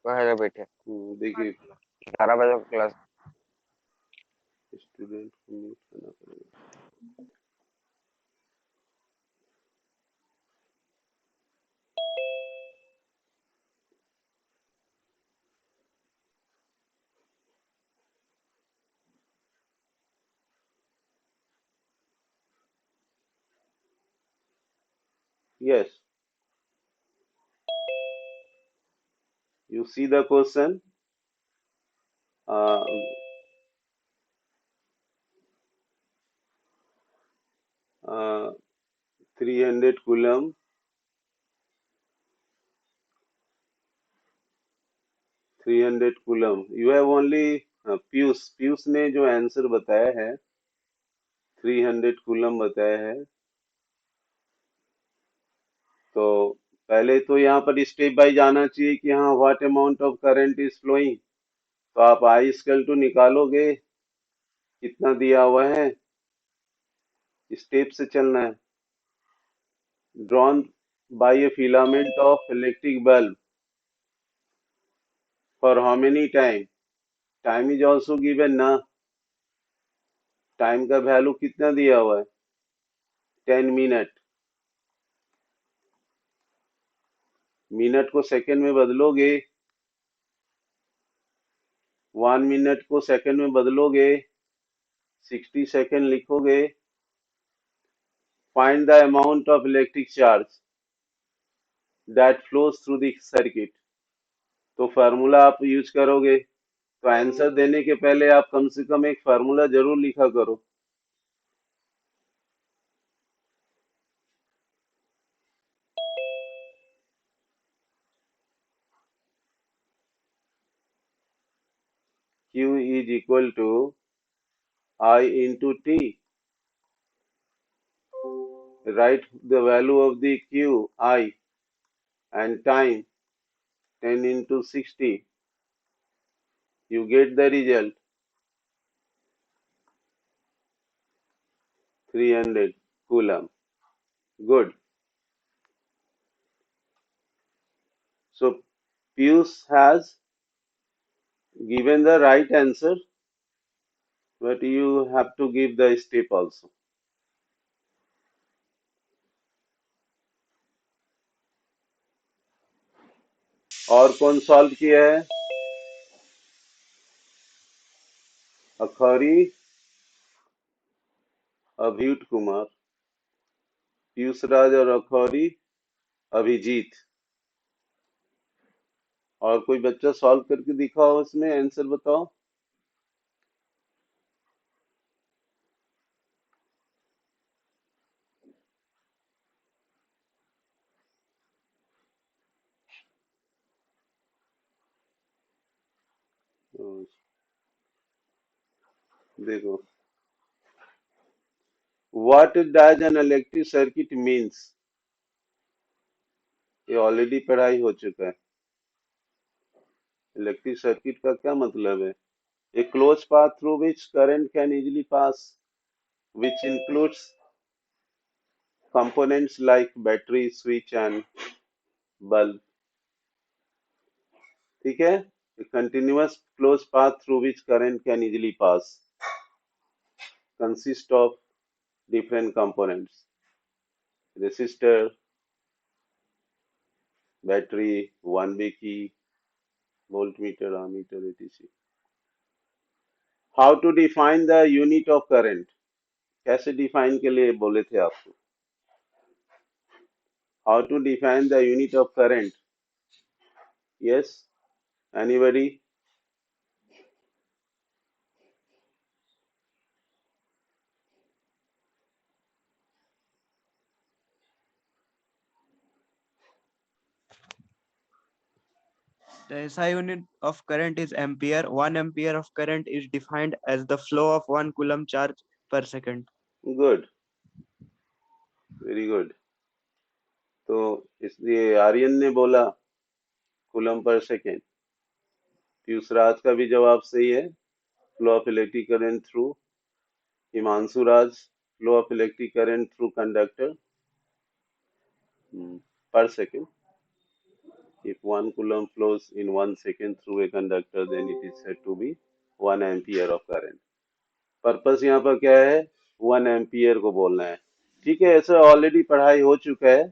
पहले बैठे देखिए 11 बजे क्लास। स्टूडेंट को म्यूट करना पड़ेगा। Yes, you see the question. Uh, 300 coulomb, 300 coulomb. You have only Piyush ने जो आंसर बताया है 300 coulomb बताया है। तो पहले तो यहाँ पर स्टेप बाय जाना चाहिए कि हाँ what amount of current is flowing. तो आप आई स्क्वल टू निकालोगे, कितना दिया हुआ है, स्टेप से चलना है। Drawn by a filament of electric bulb for how many time? Time is also given ना। टाइम का वैल्यू कितना दिया हुआ है, 10 मिनट। मिनट को सेकंड में बदलोगे, 1 मिनट को सेकंड में बदलोगे, 60 सेकंड लिखोगे। Find the amount of electric charge that flows through the circuit. तो फार्मूला आप यूज करोगे, तो आंसर देने के पहले आप कम से कम एक फार्मूला जरूर लिखा करो। Q is equal to I into T. Write the value of the Q, I, and time 10 into 60. You get the result 300 coulomb. Good. So Pius has given the right answer, but you have to give the step also. और कौन solve किया है? अखौरी, अभ्युत कुमार, पीयूष राज और अखौरी, अभिजीत। और कोई बच्चा solve करके दिखाओ, इसमें आंसर बताओ। देखो, what does an electric circuit means, ये ऑलरेडी पढ़ाई हो चुका है। इलेक्ट्रिक सर्किट का क्या मतलब है? A close path through which current can easily pass, which includes components like battery, switch and bulb. ठीक है? A continuous closed path through which current can easily pass consists of different components: resistor, battery, one-way key, voltmeter, ammeter, etc. How to define the unit of current? कैसे define के लिए बोले थे आपको? How to define the unit of current? Yes, anybody? The SI unit of current is ampere. 1 ampere of current is defined as the flow of 1 coulomb charge per second. Good, very good. तो इसलिए आर्यन ने बोला coulomb पर second. Piyush राज का भी जवाब सही है, flow of electric current through. Himanshu Raj, flow of electric current through conductor पर second. If 1 coulomb flows in 1 second through a conductor, then it is said to be 1 ampere of current. Purpose यहाँ पर क्या है, 1 ampere को बोलना है। ठीक है, ऐसा ऑलरेडी पढ़ाई हो चुका है।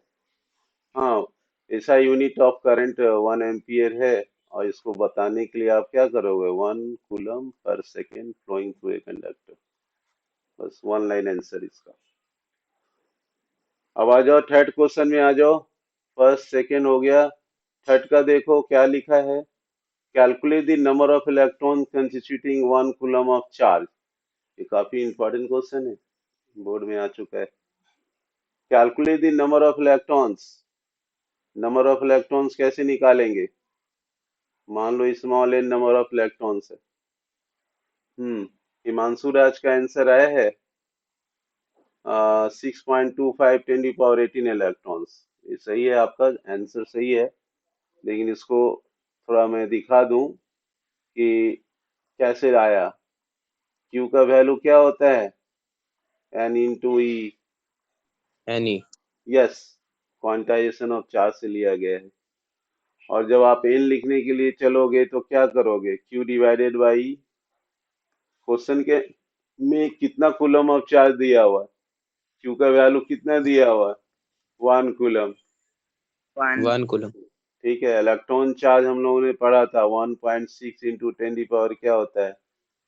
हाँ, ऐसा यूनिट ऑफ करंट 1 एम्पियर है, और इसको बताने के लिए आप क्या करोगे, 1 कूलम पर second flowing through a conductor. बस वन लाइन आंसर इसका। अब आ जाओ थर्ड क्वेश्चन में, आ जाओ। फर्स्ट सेकेंड हो गया, थर्ड का देखो क्या लिखा है। Calculate the number of electron constituting 1 coulomb of charge. ये काफी इंपॉर्टेंट क्वेश्चन है, बोर्ड में आ चुका है। Calculate the number of electrons. Number of electrons कैसे निकालेंगे? मान लो small n number of electrons है। हिमांशु राज का आंसर आया है 6.25 10⁻18 इलेक्ट्रॉन्स। ये सही है, आपका आंसर सही है, लेकिन इसको थोड़ा मैं दिखा दूं कि कैसे आया। Q का वैल्यू क्या होता है, N into E. Any yes, quantization of charge से लिया गया है। और जब आप N लिखने के लिए चलोगे तो क्या करोगे, Q डिवाइडेड बाई क्वेश्चन के में कितना कूलम ऑफ चार्ज दिया हुआ है, Q का वैल्यू कितना दिया हुआ है, 1 कूलम। 1 कूलम। ठीक है, इलेक्ट्रॉन चार्ज हम लोगों ने पढ़ा था 1.6 इंटू 10 की पावर क्या होता है,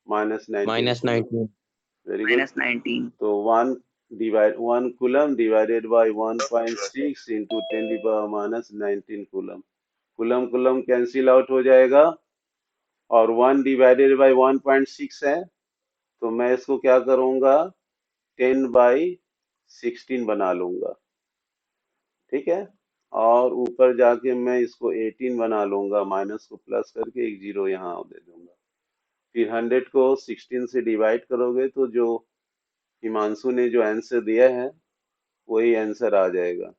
-19 -19 वेरी गुड। तो 1 कूलम डिवाइडेड बाय 1.6 इंटू 10 की power -19 coulomb. Coulomb coulomb cancel out हो जाएगा, और 1 डिवाइडेड बाय 1.6 है, तो मैं इसको क्या करूंगा, 10/16 बना लूंगा। ठीक है, और ऊपर जाके मैं इसको 18 बना लूंगा, माइनस को प्लस करके एक जीरो यहाँ दे दूंगा। फिर 100 को 16 से डिवाइड करोगे तो जो हिमांशु ने जो आंसर दिया है वही आंसर आ जाएगा,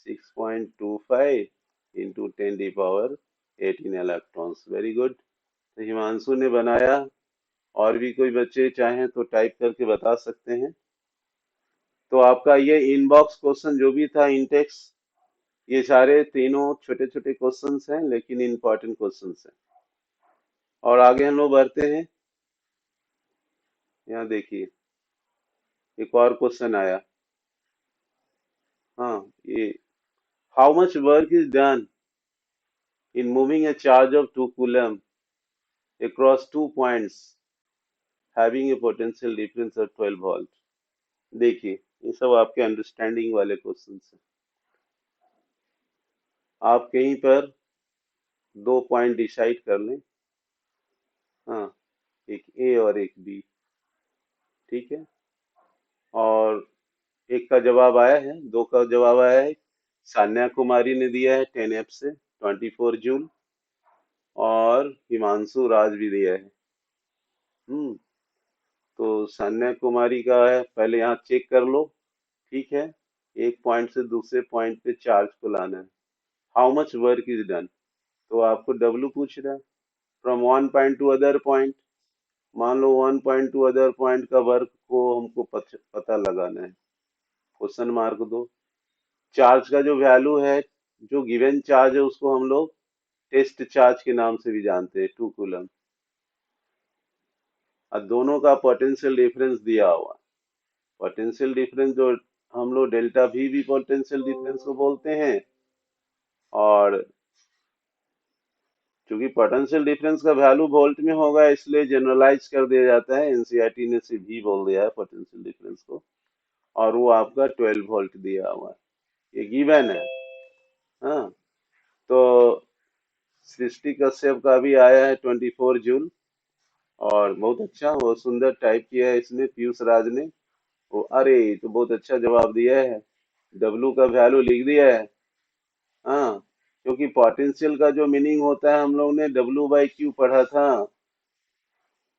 6.25 इंटू 10⁻18 इलेक्ट्रॉन्स। वेरी गुड, तो हिमांशु ने बनाया। और भी कोई बच्चे चाहें तो टाइप करके बता सकते हैं। तो आपका ये इनबॉक्स क्वेश्चन जो भी था इंटेक्स, ये सारे तीनों छोटे छोटे क्वेश्चंस हैं, लेकिन इंपॉर्टेंट क्वेश्चंस हैं। और आगे हम लोग बढ़ते हैं। यहाँ देखिए एक और क्वेश्चन आया। हाँ, ये how much work is done in moving A charge of 2 coulomb across 2 points having a potential difference of 12 volt. देखिए ये सब आपके अंडरस्टैंडिंग वाले क्वेश्चंस हैं। आप कहीं पर 2 पॉइंट डिसाइड कर लें, हाँ, एक ए और एक बी। ठीक है, और एक का जवाब आया है, 2 का जवाब आया है। सान्या कुमारी ने दिया है 10F से 24 जूल, और हिमांशु राज भी दिया है। तो सान्या कुमारी का है, पहले यहाँ चेक कर लो। ठीक है, एक पॉइंट से दूसरे पॉइंट पे चार्ज को लाना है। How much work is done, तो आपको W पूछ रहा है, from one point two other point. मान लो 1 पॉइंट टू अदर पॉइंट का वर्क को हमको पता लगाना है, क्वेश्चन मार्क दो। चार्ज का जो वैल्यू है, जो गिवन चार्ज है, उसको हम लोग टेस्ट चार्ज के नाम से भी जानते हैं, 2 कूलम। और दोनों का पोटेंशियल डिफरेंस दिया हुआ। पोटेंशियल डिफरेंस जो हम लोग डेल्टा V भी पोटेंशियल डिफरेंस को बोलते हैं, और क्योंकि पोटेंशियल डिफरेंस का वैल्यू वोल्ट में होगा इसलिए जनरलाइज कर दिया जाता है, एनसीईआरटी ने सिर्फ V बोल दिया है पोटेंशियल डिफरेंस को, और वो आपका 12 वोल्ट दिया हुआ है, ये गिवन है। हाँ, तो सृष्टि कश्यप का भी आया है 24 जून, और बहुत अच्छा, वो सुंदर टाइप किया है इसने, पीयूष राज ने। वो अरे तो बहुत अच्छा जवाब दिया है, W का वैल्यू लिख दिया है। हाँ, क्योंकि पोटेंशियल का जो मीनिंग होता है, हम लोग ने W/Q पढ़ा था।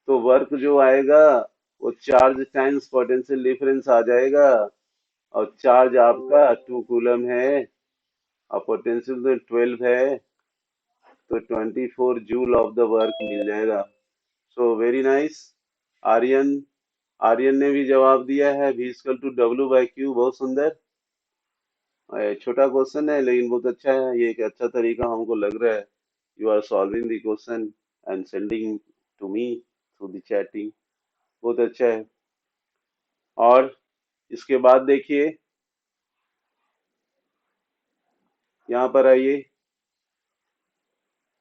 तो वर्क जो आएगा वो चार्ज टाइम्स पोटेंशियल डिफरेंस आ जाएगा, और चार्ज आपका 2 कूलम है और पोटेंशियल तो 12 है, तो 24 जूल ऑफ द वर्क मिल जाएगा। So very nice. Aryan Aryan ने भी जवाब दिया है, V = W/Q, बहुत सुंदर। छोटा क्वेश्चन है लेकिन बहुत अच्छा है, ये एक अच्छा तरीका हमको लग रहा है। You are solving the question and sending to me through the chatting, बहुत अच्छा है। और इसके बाद देखिए, यहाँ पर आइए,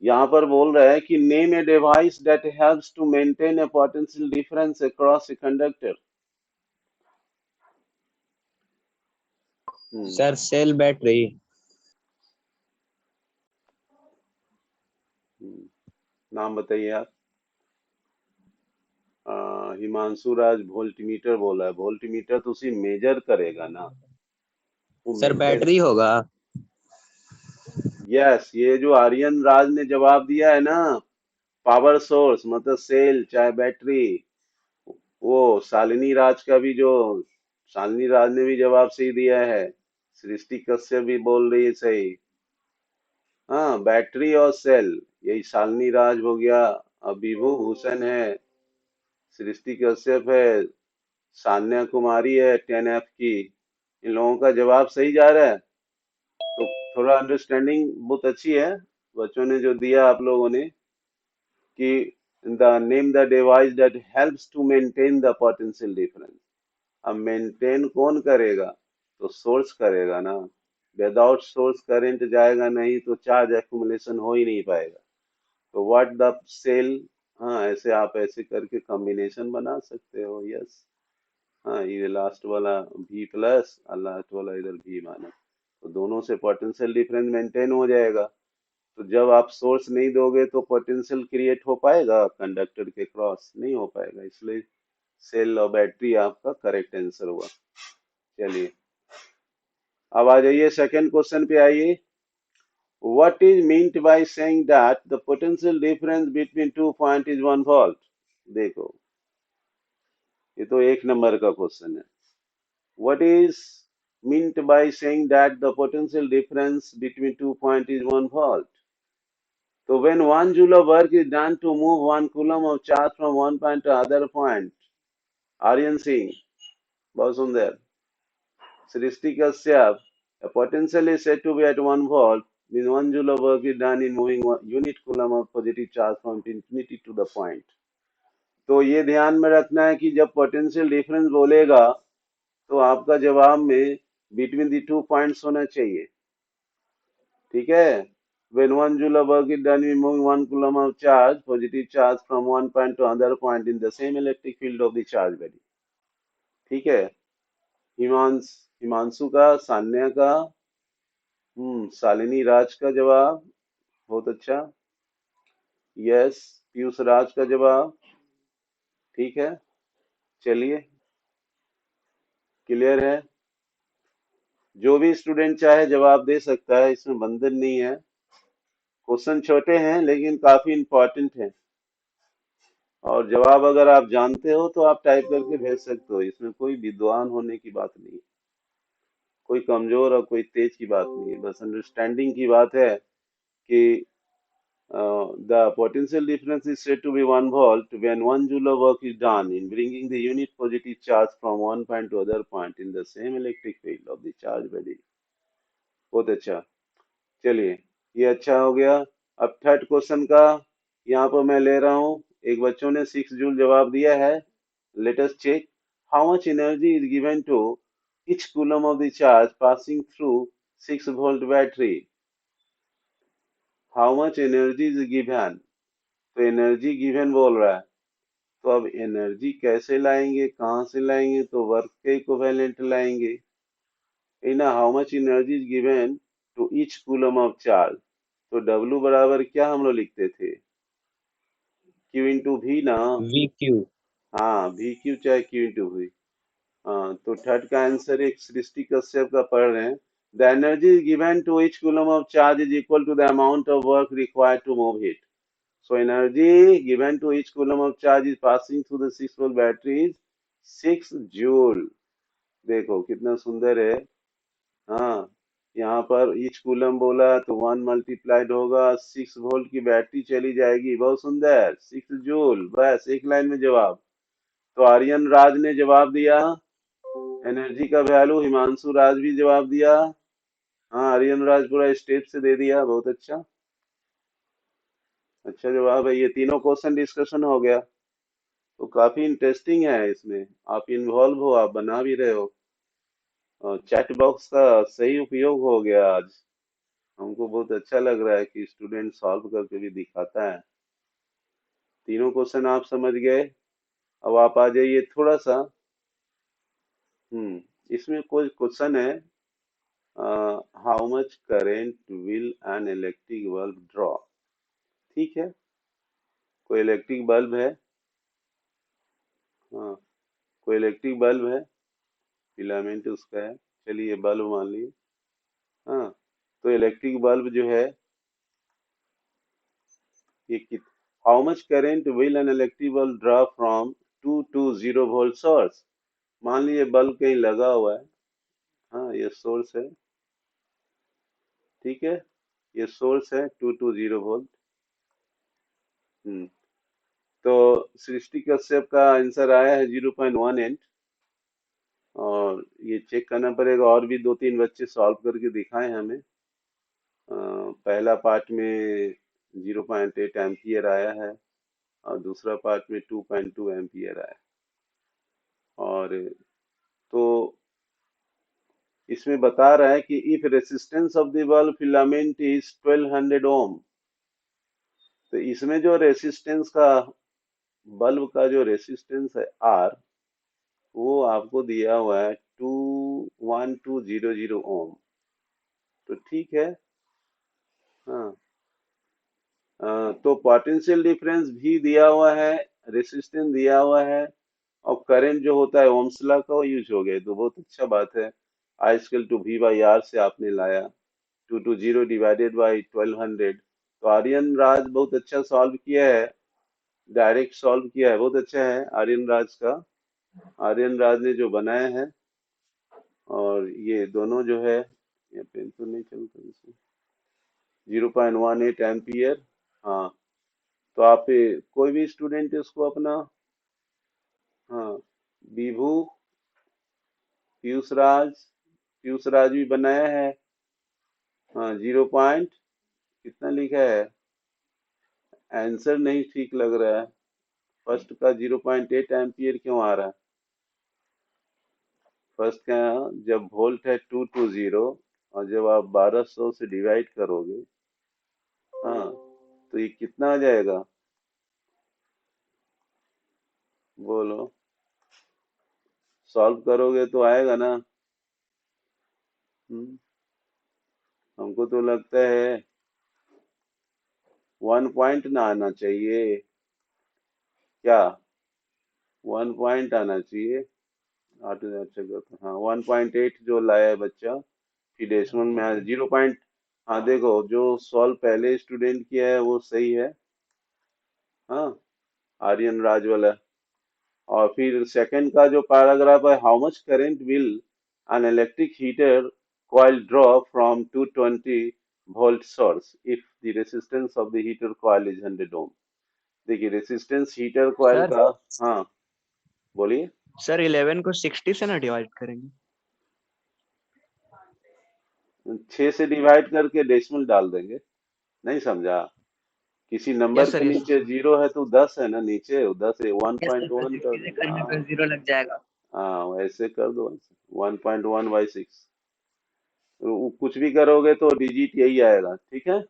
यहाँ पर बोल रहा है कि name a device that helps to maintain a potential difference across a conductor. Sir cell battery. नाम बताइए आप। हिमांशु राज वोल्टमीटर बोला है। वोल्टमीटर तो उसी मेजर करेगा ना, वो सर मेंटेन। बैटरी होगा। यस, ये जो आर्यन राज ने जवाब दिया है ना, पावर सोर्स मतलब सेल चाहे बैटरी, वो शालिनी राज का भी जो, शालिनी राज ने भी जवाब सही दिया है, सृष्टि कश्यप भी बोल रही है सही। हाँ, बैटरी और सेल, यही शालिनी राज हो गया, अब विभू भूषण है, सृष्टि कश्यप है, सान्या कुमारी है 10F की, इन लोगों का जवाब सही जा रहा है। तो थोड़ा अंडरस्टैंडिंग बहुत अच्छी है बच्चों ने जो दिया आप लोगों ने, कि the name the device that helps to maintain the potential difference. अब मेंटेन कौन करेगा? तो सोर्स करेगा ना। विदाउट सोर्स करंट जाएगा नहीं तो चार्ज एक्यूमुलेशन हो ही नहीं पाएगा। तो व्हाट द सेल, हाँ ऐसे आप ऐसे करके कॉम्बिनेशन बना सकते हो। यस, हाँ ये लास्ट वाला V प्लस और लास्ट वाला इधर V माइनस, तो दोनों से पोटेंशियल डिफरेंस मेंटेन हो जाएगा। तो जब आप सोर्स नहीं दोगे तो पोटेंशियल क्रिएट हो पाएगा कंडक्टर के क्रॉस? नहीं हो पाएगा, इसलिए सेल और बैटरी आपका करेक्ट आंसर हुआ। चलिए अब आ जाइए सेकंड क्वेश्चन पे आइए। What is meant by saying that the potential difference between two point is 1 volt? देखो ये तो एक नंबर का क्वेश्चन है। What is meant by saying that the potential difference between 2 points is 1 volt? So when 1 joule of work is done to move 1 coulomb of charge from one point to other point, Aryan Singh, बहुत सुंदर, सृष्टि Kashyap, a potential is said to be at 1 volt, means 1 joule of work is done in moving 1 unit coulomb of positive charge from infinity to the point. तो ये ध्यान में रखना है कि जब पोटेंशियल डिफरेंस बोलेगा तो आपका जवाब में बिटवीन दी 2 पॉइंट्स होना चाहिए। ठीक है, when 1 joule of work is done in moving 1 coulomb of charge, positive charge from one point to another point in the same electric field of the charge body। ठीक है, हिमांशु का, सान्या का, शालिनी राज का जवाब बहुत अच्छा। यस, पीयूष राज का जवाब ठीक है। चलिए क्लियर है, जो भी स्टूडेंट चाहे जवाब दे सकता है, इसमें बंधन नहीं है। क्वेश्चन छोटे हैं लेकिन काफी इंपॉर्टेंट है, और जवाब अगर आप जानते हो तो आप टाइप करके भेज सकते हो, इसमें कोई विद्वान होने की बात नहीं है, कोई कमजोर और कोई तेज की बात नहीं है, बस अंडरस्टैंडिंग की बात है कि the potential difference is said to be 1 volt when 1 joule of work is done in bringing the unit positive charge from one point to other point in the same electric field of the charge body। बहुत अच्छा, चलिए ये अच्छा हो गया। अब third question का यहाँ पर मैं ले रहा हूँ, एक बच्चों ने 6 जूल जवाब दिया है। Let us check how much energy is given to each coulomb of the charge passing through 6 volt battery। How much energy is given, तो एनर्जी गिवन बोल रहा है, तो अब एनर्जी कैसे लाएंगे, कहाँ से लाएंगे? तो वर्क के इक्विवेलेंट लाएंगे ना। How much energy is given to each coulomb of charge, तो W बराबर क्या हम लोग लिखते थे? Q इंटू वी ना। VQ। हाँ, वी क्यू चाहे Q इंटू वी। हाँ, तो थर्ड का आंसर एक सृष्टि कश्यप का पढ़ रहे हैं। The energy is given to each coulomb of charge is equal to the amount of work required to move it. So energy given to each coulomb of charge is passing through the 6 volt battery is 6 joule। देखो कितना सुंदर है। हाँ, यहाँ पर each coulomb बोला तो 1 multiplied होगा, 6 वोल्ट की बैटरी चली जाएगी। बहुत सुंदर, 6 जूल, बस एक लाइन में जवाब। तो आर्यन राज ने जवाब दिया एनर्जी का वैल्यू, हिमांशु राज भी जवाब दिया हाँ, आर्यन राज पूरा स्टेप से दे दिया, बहुत अच्छा। अच्छा जवाब है। ये तीनों क्वेश्चन डिस्कशन हो गया, तो काफी इंटरेस्टिंग है। इसमें आप इन्वॉल्व हो, आप बना भी रहे हो। चैट बॉक्स का सही उपयोग हो गया आज। हमको बहुत अच्छा लग रहा है कि स्टूडेंट सॉल्व करके भी दिखाता है। तीनों क्वेश्चन आप समझ गए। अब आप आ जाइए थोड़ा सा। इसमें कोई क्वेश्चन है, how much current will an electric bulb draw. ठीक है, कोई इलेक्ट्रिक बल्ब है। हाँ, कोई इलेक्ट्रिक बल्ब है, फिलामेंट उसका है। चलिए बल्ब मान लिए। हाँ, तो इलेक्ट्रिक बल्ब जो है, ये कित how much current will an electric bulb draw from 220 volt source. मान लीजिए बल्ब कहीं लगा हुआ है। हाँ, ये सोर्स है। ठीक है, ये सोर्स है 220 वोल्ट। हम्म तो सृष्टि कश्यप का आंसर आया है 0.18। और ये चेक करना पड़ेगा, और भी दो तीन बच्चे सॉल्व करके दिखाए हमें। पहला पार्ट में 0.8 एम्पियर आया है, और दूसरा पार्ट में 2.2 एम्पियर आया। और तो इसमें बता रहा है कि if resistance of the bulb filament is 1200 ओम। तो इसमें जो रेसिस्टेंस का, बल्ब का जो रेसिस्टेंस है आर, वो आपको दिया हुआ है 21200 ओम। तो ठीक है। हाँ, तो पोटेंशियल डिफरेंस भी दिया हुआ है, रेसिस्टेंस दिया हुआ है, और करंट जो होता है ओम्स लॉ का वो यूज हो गया। तो बहुत अच्छा बात है। I square to V by R से आपने लाया 220 डिवाइडेड बाई 1200। तो आर्यन राज बहुत अच्छा सॉल्व किया है, डायरेक्ट सॉल्व किया है, बहुत अच्छा है आर्यन राज का। आर्यन राज ने जो बनाया है। और ये दोनों जो है, ये पेन तो नहीं चलता इसमें, 0.18 एम्पियर। हाँ, तो आप कोई भी स्टूडेंट इसको अपना, हाँ, विभू, पीयूष राज भी बनाया है। हाँ, 0 पॉइंट कितना लिखा है, आंसर नहीं ठीक लग रहा है। फर्स्ट का 0.8 एम्पियर क्यों आ रहा है? फर्स्ट का, जब वोल्ट है 220, और जब आप 1200 से डिवाइड करोगे, हाँ, तो ये कितना आ जाएगा, बोलो। सॉल्व करोगे तो आएगा ना। हम्म, हमको तो लगता है 1 पॉइंट ना आना चाहिए क्या, 1 पॉइंट आना चाहिए। आठ अच्छा करता, हाँ, 1.8 जो लाया है बच्चा, फिर डेसिमल में 0 पॉइंट। हाँ देखो, जो सॉल्व पहले स्टूडेंट किया है वो सही है। हाँ, आर्यन राज वाला। और फिर सेकंड का जो पैराग्राफ है, how much current will an electric heater coil draw from 220 volt source if the resistance of the heater coil is 100 ohm। देखिए रेसिस्टेंस हीटर कॉइल सर का। हाँ, बोलिए। सर 11 को 60 से ना डिवाइड करेंगे। 6 से डिवाइड करके डेसिमल डाल देंगे। नहीं समझा? किसी नंबर यस सर, के यस नीचे जीरो है तो 10 है ना, नीचे 10 है, वन यस सर, पॉइंट तो वन कर 60 से दो। करने हाँ, पर जीरो लग जाएगा। हाँ, वैसे कर दो। 1.1/6, कुछ भी करोगे तो डिजिट यही आएगा। ठीक है।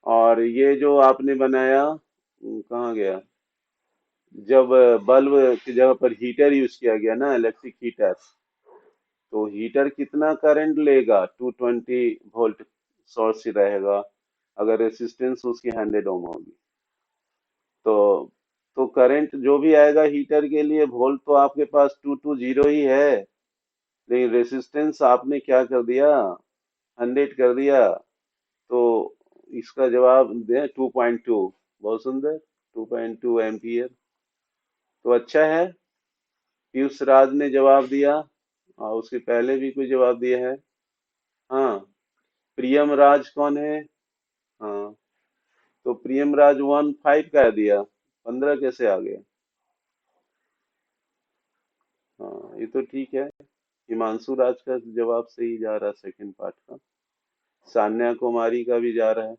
और ये जो आपने बनाया, कहाँ गया, जब बल्ब की जगह पर हीटर यूज किया गया ना, इलेक्ट्रिक हीटर, तो हीटर कितना करंट लेगा, 220 वोल्ट सोर्स ही रहेगा, अगर रेसिस्टेंस उसकी 100 ओम होगी। तो करंट जो भी आएगा हीटर के लिए, वोल्ट तो आपके पास 220 ही है, लेकिन रेसिस्टेंस आपने क्या कर दिया, 100 कर दिया। तो इसका जवाब दे 2.2। बहुत सुंदर, 2.2 एम्पियर। तो अच्छा है, पीयूष राज ने जवाब दिया, और उसके पहले भी कोई जवाब दिया है। हाँ, प्रियम राज कौन है? हाँ, तो प्रियम राज 1.5 का दिया, 15 कैसे आ गया? हाँ, ये तो ठीक है। हिमांशु राज का जवाब सही जा रहा, सेकंड पार्ट का। सान्या कुमारी का भी जा रहा है।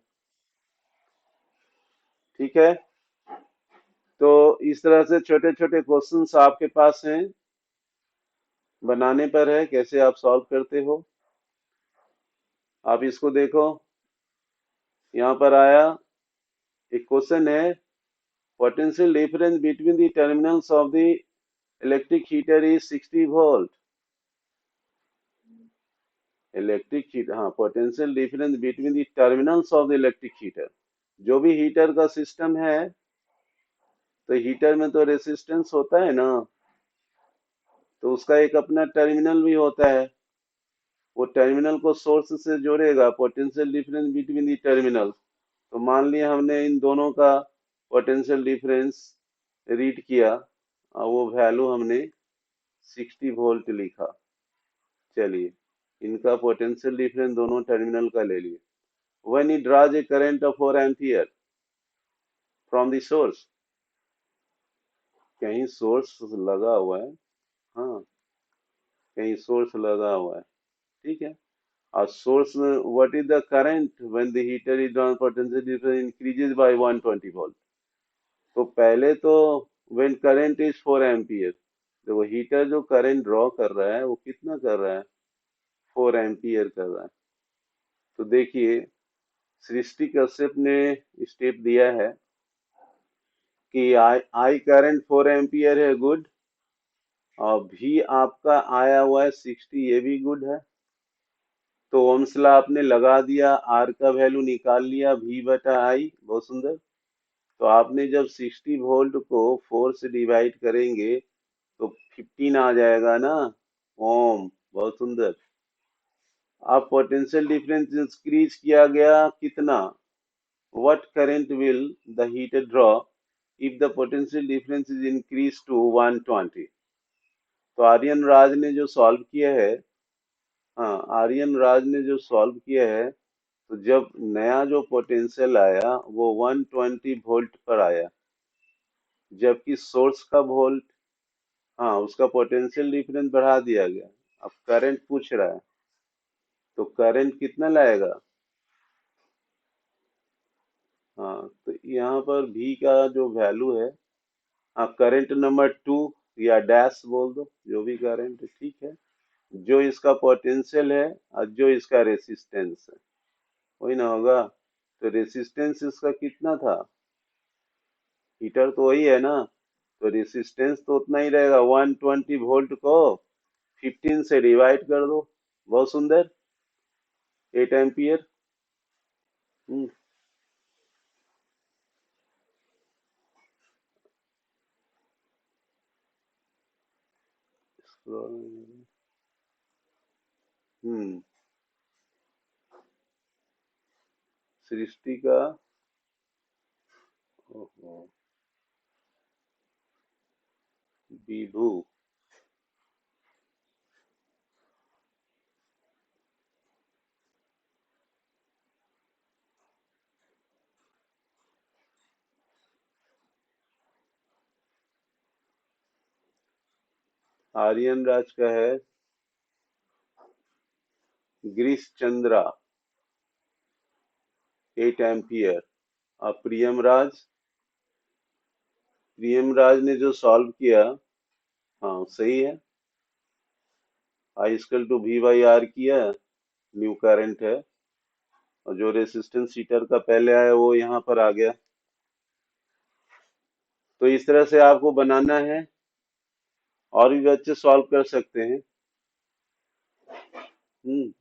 ठीक है, तो इस तरह से छोटे छोटे क्वेश्चंस आपके पास हैं, बनाने पर है कैसे आप सॉल्व करते हो। आप इसको देखो, यहाँ पर आया एक क्वेश्चन है, potential difference between the terminals of the electric heater is 60 volt. Electric heater, हाँ, potential difference between the terminals of the electric heater. जो भी हीटर का सिस्टम है, तो हीटर में तो रेसिस्टेंस होता है ना, तो उसका एक अपना टर्मिनल भी होता है। वो टर्मिनल को सोर्स से जोड़ेगा, potential difference between the terminal. तो मान लिया हमने इन दोनों का पोटेंशियल डिफरेंस रीड किया, और वो वैल्यू हमने 60 वोल्ट लिखा। चलिए, इनका पोटेंशियल डिफरेंस दोनों टर्मिनल का ले लिए। When it draws A current of 4 ampere from the source, कहीं सोर्स लगा हुआ है, हाँ, कहीं सोर्स लगा हुआ है, ठीक है। और source, what is the current when the heater is on, potential difference increases by 120 volt. तो पहले तो व्हेन करंट इज 4 एम्पियर, देखो हीटर जो करंट ड्रॉ कर रहा है वो कितना कर रहा है, 4 एम्पियर कर रहा है। तो देखिए, सृष्टि कश्यप ने स्टेप दिया है कि आई करंट 4 एम्पियर है, गुड, और भी आपका आया हुआ है 60, ये भी गुड है। तो ओम्स लॉ आपने लगा दिया, आर का वैल्यू निकाल लिया, वी बटा आई, बहुत सुंदर। तो आपने जब 60 वोल्ट को 4 से डिवाइड करेंगे तो 15 आ जाएगा ना, ओम, बहुत सुंदर। अब पोटेंशियल डिफरेंस इंक्रीज किया गया कितना, what current will the heater draw if the potential difference is increase to 120। तो आर्यन राज ने जो सॉल्व किया है, हाँ, आर्यन राज ने जो सॉल्व किया है, तो जब नया जो पोटेंशियल आया वो 120 वोल्ट पर आया, जबकि सोर्स का वोल्ट, हाँ, उसका पोटेंशियल डिफरेंस बढ़ा दिया गया। अब करंट पूछ रहा है, तो करंट कितना लाएगा, हाँ, तो यहाँ पर भी का जो वैल्यू है, हाँ, करंट नंबर 2 या डैश बोल दो, जो भी करंट है, ठीक है, जो इसका पोटेंशियल है और जो इसका रेसिस्टेंस है, वही ना होगा। तो रेसिस्टेंस इसका कितना था, हीटर तो वही है ना, तो रेसिस्टेंस तो उतना ही रहेगा, 120 वोल्ट को 15 से डिवाइड कर दो, बहुत सुंदर, 8 एम्पियर। हम्म, हम्म, सृष्टि का, ओहो, विभू, आर्यन राज का है गिरीश चंद्रा 8 एम्पियर। और प्रियम राज ने जो सॉल्व किया, हाँ सही है, I equal to V by R किया, न्यू करंट है, और जो रेसिस्टेंस हीटर का पहले आया वो यहाँ पर आ गया। तो इस तरह से आपको बनाना है, और भी बच्चे सॉल्व कर सकते हैं। हम्म,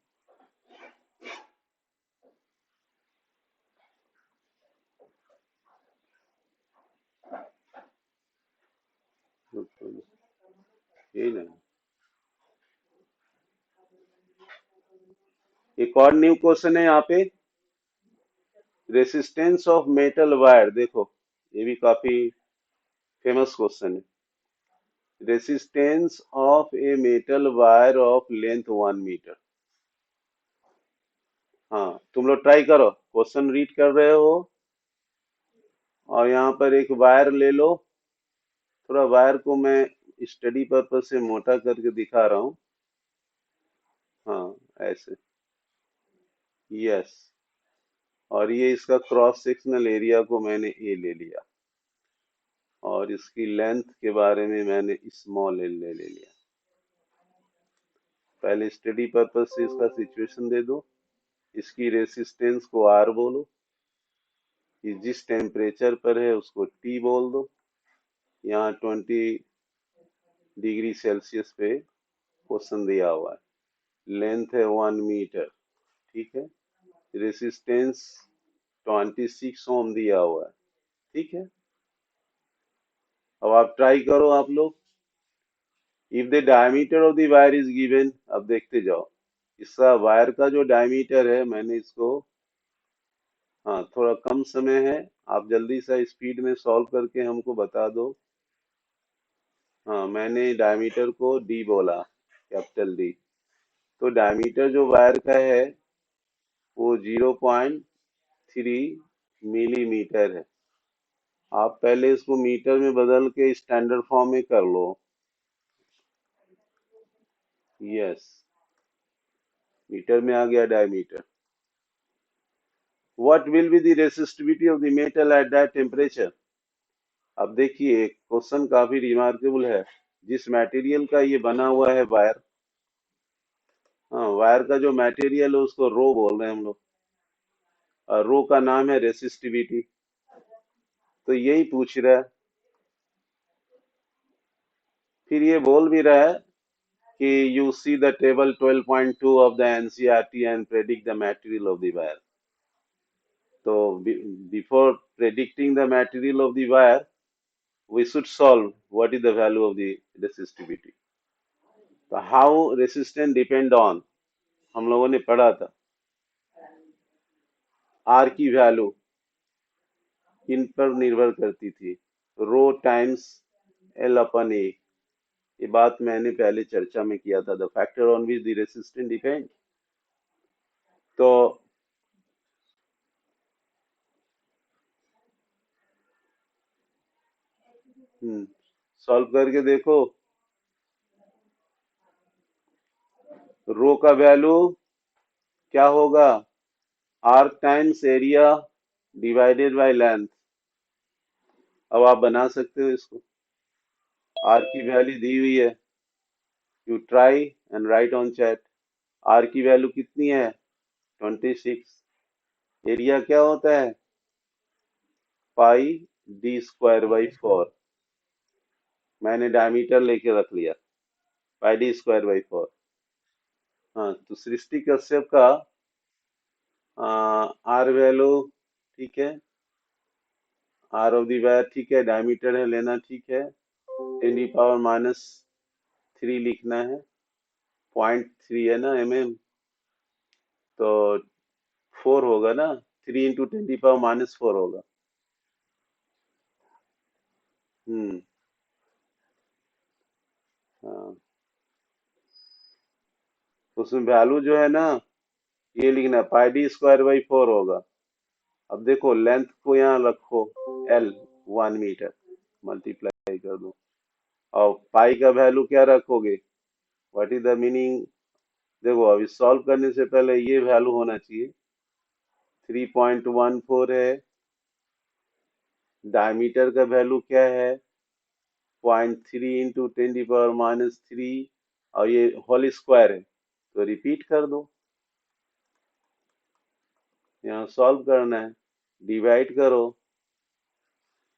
यही ना, एक और न्यू क्वेश्चन है यहाँ पे, रेसिस्टेंस ऑफ मेटल वायर, देखो ये भी काफी फेमस क्वेश्चन है। Resistance of a metal wire of length 1 metre. हाँ, तुम लोग ट्राई करो, क्वेश्चन रीड कर रहे हो, और यहाँ पर एक वायर ले लो, थोड़ा वायर को मैं स्टडी पर्पज से मोटा करके दिखा रहा हूँ, हाँ, ऐसे, यस, और ये इसका क्रॉस सेक्शनल एरिया को मैंने ए ले लिया और इसकी लेंथ के बारे में मैंने स्मॉल एल ले लिया। पहले स्टडी पर्पज से इसका सिचुएशन दे दो, इसकी रेसिस्टेंस को आर बोलो, ये जिस टेम्परेचर पर है उसको टी बोल दो, यहाँ 20 डिग्री सेल्सियस पे क्वेश्चन दिया हुआ है, लेंथ है 1 मीटर, ठीक है, रेसिस्टेंस 26 ओम दिया हुआ है, ठीक है। अब आप ट्राई करो आप लोग, if the diameter of the wire is given, अब देखते जाओ इसका वायर का जो डायमीटर है, मैंने इसको, हाँ थोड़ा कम समय है, आप जल्दी से स्पीड में सॉल्व करके हमको बता दो। हाँ, मैंने डायमीटर को डी बोला, कैपिटल डी, तो डायमीटर जो वायर का है वो 0.3 मिलीमीटर है। आप पहले इसको मीटर में बदल के स्टैंडर्ड फॉर्म में कर लो। यस, मीटर में आ गया diameter. What will be the resistivity of the metal at that temperature. अब देखिए क्वेश्चन काफी रिमार्केबल है, जिस मटेरियल का ये बना हुआ है वायर, हाँ वायर का जो मटेरियल है उसको रो बोल रहे हैं हम लोग, और रो का नाम है रेसिस्टिविटी, तो यही पूछ रहा है। फिर ये बोल भी रहा है कि you see the table 12.2 of the NCERT and predict the material of the wire. So before predicting the material of the wire, we should solve what is the value of the resistivity. तो how resistance depend on, हम लोगों ने पढ़ा था, R की value in पर निर्भर करती थी, rho times L upon A, ये बात मैंने पहले चर्चा में किया था, the factor on which the resistance depend. तो सॉल्व करके देखो, रो का वैल्यू क्या होगा, R times area divided by length. अब आप बना सकते हो इसको, आर की वैल्यू दी हुई है, you try and write on chat. R की वैल्यू कितनी है, 26, एरिया क्या होता है, पाई डी स्क्वायर बाई 4, मैंने डायमीटर लेके रख लिया, पाई डी स्क्वायर बाई 4। हाँ, तो सृष्टि कश्यप का आर वैल्यू, ठीक है, आर ऑफ दी वायर, ठीक है, डायमीटर है लेना, ठीक है, 10⁻³ लिखना है, 0.3 है ना तो 4 होगा ना, 3 इंटू 10⁻⁻4 होगा। हाँ, उसमें वैल्यू जो है ना, ये लिखना है, पाई डी स्क्वायर बाई 4 होगा। अब देखो लेंथ को यहाँ रखो, L 1 मीटर, मल्टीप्लाई कर दो, और पाई का वैल्यू क्या रखोगे, व्हाट इज द मीनिंग, देखो अभी सॉल्व करने से पहले ये वैल्यू होना चाहिए, 3.14 है, डायमीटर का वैल्यू क्या है, 0.3 इंटू 10⁻³ और ये होल स्क्वायर है, तो रिपीट कर दो, यहाँ सॉल्व करना है, डिवाइड करो,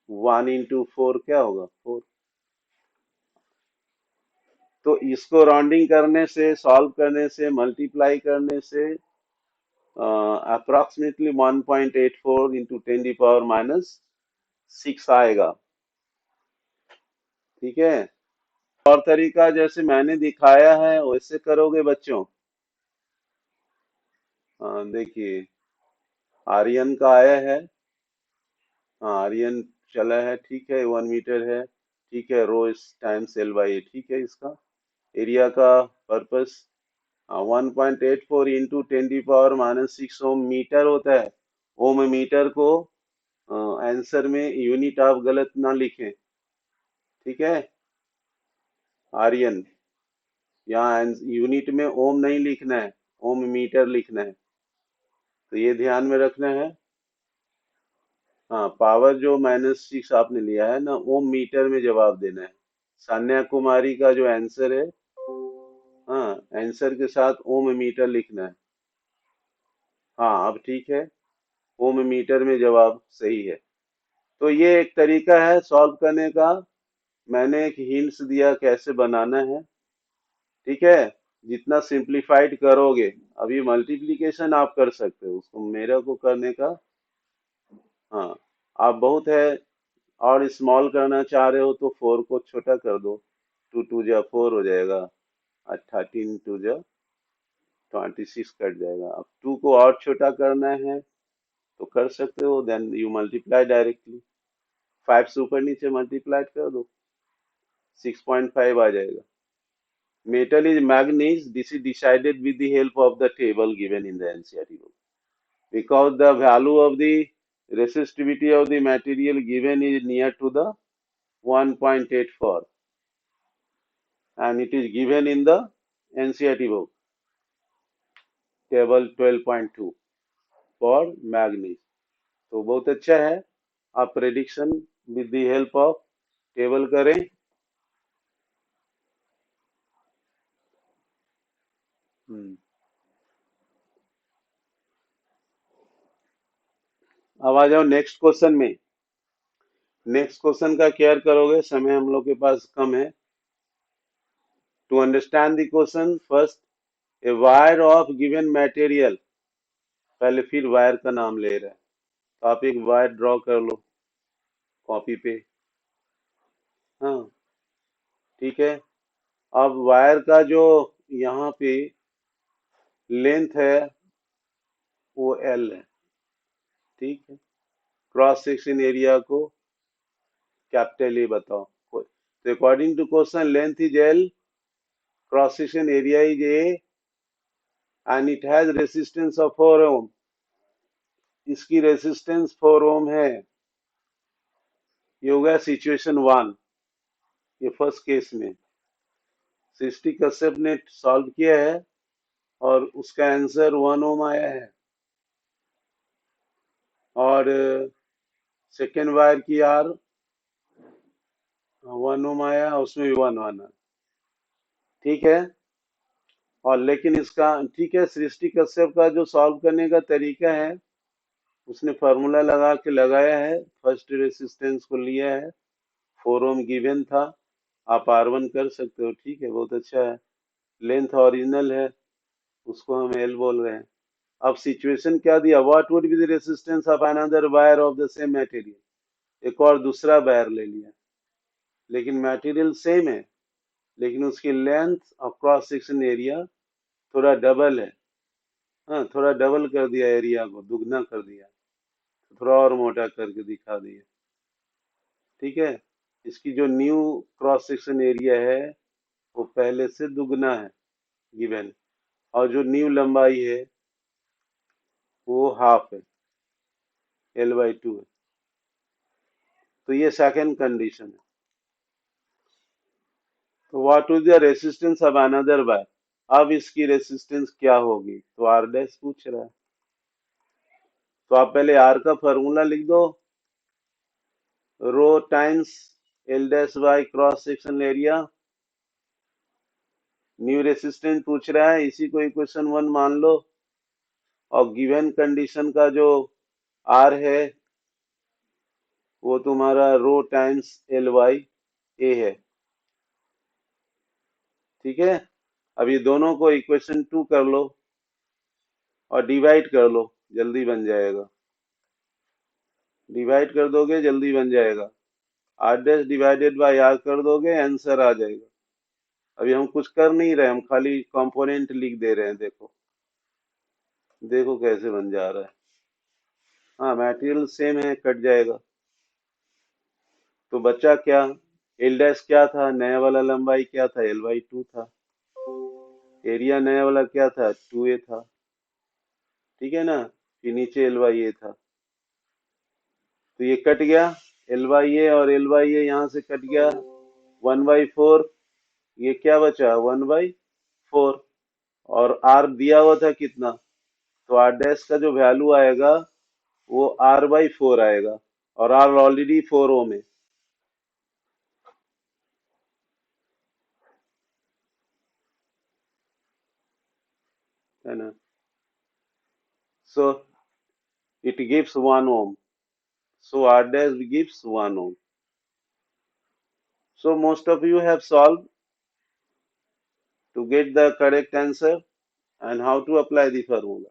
1 इंटू 4 क्या होगा, 4। तो इसको राउंडिंग करने से, सॉल्व करने से, मल्टीप्लाई करने से अप्रोक्सीमेटली 1.84 इंटू 10⁻⁻6 आएगा, ठीक है। और तरीका जैसे मैंने दिखाया है वैसे करोगे बच्चों। देखिए आर्यन का आया है, हाँ आर्यन चला है, ठीक है, 1 मीटर है, ठीक है, रो इस टाइम्स L बाई, ठीक है, इसका एरिया का पर्पस 1.84 इंटू 10⁻⁻6 ओम मीटर होता है। ओम मीटर को आंसर में यूनिट आप गलत ना लिखें, ठीक है आर्यन, यहाँ यूनिट में ओम नहीं लिखना है, ओम मीटर लिखना है। तो ये ध्यान में रखना है। हाँ, पावर जो -6 आपने लिया है ना, ओम मीटर में जवाब देना है। सान्या कुमारी का जो आंसर है, हाँ, आंसर के साथ ओम मीटर लिखना है। हाँ, अब ठीक है, ओम मीटर में जवाब सही है। तो ये एक तरीका है सॉल्व करने का। मैंने एक हिंट्स दिया कैसे बनाना है, ठीक है। जितना सिंप्लीफाइड करोगे, अभी मल्टीप्लिकेशन आप कर सकते हो, उसको मेरे को करने का, हाँ, आप बहुत है। और स्मॉल करना चाह रहे हो तो 4 को छोटा कर दो, 2 2 जा 4 हो जाएगा, और 13 2 जा 26 कट जाएगा। अब 2 को और छोटा करना है तो कर सकते हो, देन यू मल्टीप्लाई डायरेक्टली, 5 से ऊपर नीचे मल्टीप्लाई कर दो, 6.5 आ जाएगा। Metal is manganese. This is decided with the help of the table given in the NCERT book. Because the value of the resistivity of the material given is near to the 1.84, and it is given in the NCERT book, table 12.2 for manganese. तो बहुत अच्छा है, आप prediction with the help of table करें। अब आ जाओ next question में। Next question का केयर करोगे, समय हम लोग के पास कम है। To understand the question, first a wire of given material, पहले फिर वायर का नाम ले रहा है, तो आप एक वायर ड्रॉ कर लो कॉपी पे। हाँ, ठीक है। अब वायर का जो यहाँ पे लेंथ है वो एल है, ठीक है। क्रॉस सेक्शन एरिया को कैपिटल ए बताओ। तो according to question length is L, cross section area is A, and it has resistance of 4 ohm. इसकी रेसिस्टेंस 4 ओम है। ये हो गया सिचुएशन 1, ये फर्स्ट केस में सृष्टि कश्यप ने सॉल्व किया है और उसका आंसर 1 ओम आया है। और सेकेंड वायर की आर 1 ओम आया, उसमें भी 1 आना, ठीक है। और लेकिन इसका ठीक है, सृष्टि कश्यप का जो सॉल्व करने का तरीका है, उसने फार्मूला लगा के लगाया है, फर्स्ट रेसिस्टेंस को लिया है, 4 ओम गिवन था, आप R1 कर सकते हो, ठीक है, बहुत अच्छा है। लेंथ ओरिजिनल है, उसको हम एल बोल रहे हैं। अब सिचुएशन क्या दिया, what would be the resistance of another wire of the same material. एक और दूसरा वायर ले लिया, लेकिन मटेरियल सेम है, लेकिन उसकी लेंथ और क्रॉस सेक्शन एरिया थोड़ा डबल है। हाँ, थोड़ा डबल कर दिया, एरिया को दुगना कर दिया, थोड़ा और मोटा करके दिखा दिया, ठीक है। इसकी जो न्यू क्रॉस सेक्शन एरिया है वो पहले से दुगना है गिवन, और जो न्यू लंबाई है वो हाफ है, L/2 है। तो ये सेकंड कंडीशन है। तो what is the resistance of another wire, अब इसकी रेसिस्टेंस क्या होगी, तो आर डैश पूछ रहा है। तो आप पहले आर का फॉर्मूला लिख दो, rho times l dash by cross section area. New resistance पूछ रहा है, इसी को इक्वेशन 1 मान लो, और गिवन कंडीशन का जो आर है वो तुम्हारा रो टाइम्स एल वाई ए है, ठीक है। अब ये दोनों को इक्वेशन 2 कर लो और डिवाइड कर लो, जल्दी बन जाएगा। डिवाइड कर दोगे जल्दी बन जाएगा, R dash divided by R कर दोगे, आंसर आ जाएगा। अभी हम कुछ कर नहीं रहे, हम खाली कंपोनेंट लिख दे रहे हैं। देखो देखो कैसे बन जा रहा है। हाँ, मटेरियल सेम है, कट जाएगा। तो बचा क्या, एल डैश क्या था, नया वाला लंबाई क्या था, L/2 था। एरिया नया वाला क्या था, 2a था, ठीक है ना। फिर नीचे L/A था, तो ये कट गया, L/A और L/A यहाँ से कट गया, 1/4। ये क्या बचा, 1/4। और R दिया हुआ था कितना, तो आर डैश का जो वैल्यू आएगा वो R/4 आएगा, और R ऑलरेडी 4 ओम है ना. So it gives 1 ohm. So R dash gives 1 ohm. So most of you have solved to get the correct answer and how to apply the formula.